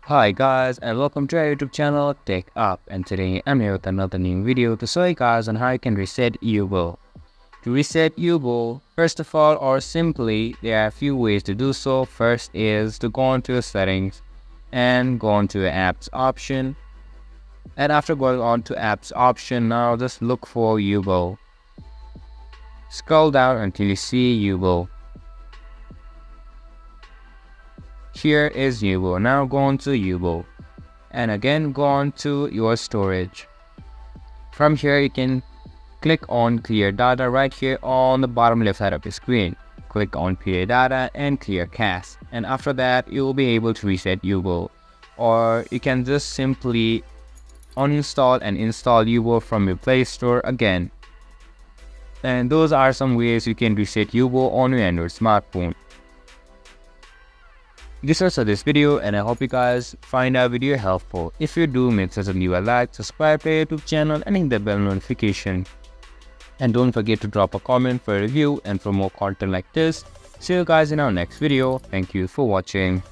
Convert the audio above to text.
Hi guys, and welcome to our YouTube channel TechUp, and today I'm here with another new video to show you guys on how you can reset Yubo. To reset Yubo, first of all or simply, there are a few ways to do so. First is to go into your settings and go into your apps option, and after going on to apps option, now just look for Yubo. Scroll down until you see Yubo. Here is Yubo. Now go on to Yubo and again go on to your storage. From here you can click on clear data right here on the bottom left side of the screen. Click on clear data and clear cache, and after that you will be able to reset Yubo. Or you can just simply uninstall and install Yubo from your Play Store again. And those are some ways you can reset Yubo on your Android smartphone. This was this video, and I hope you guys find our video helpful. If you do, make sure to leave a like, subscribe to our YouTube channel and hit the bell notification. And don't forget to drop a comment for a review and for more content like this. See you guys in our next video. Thank you for watching.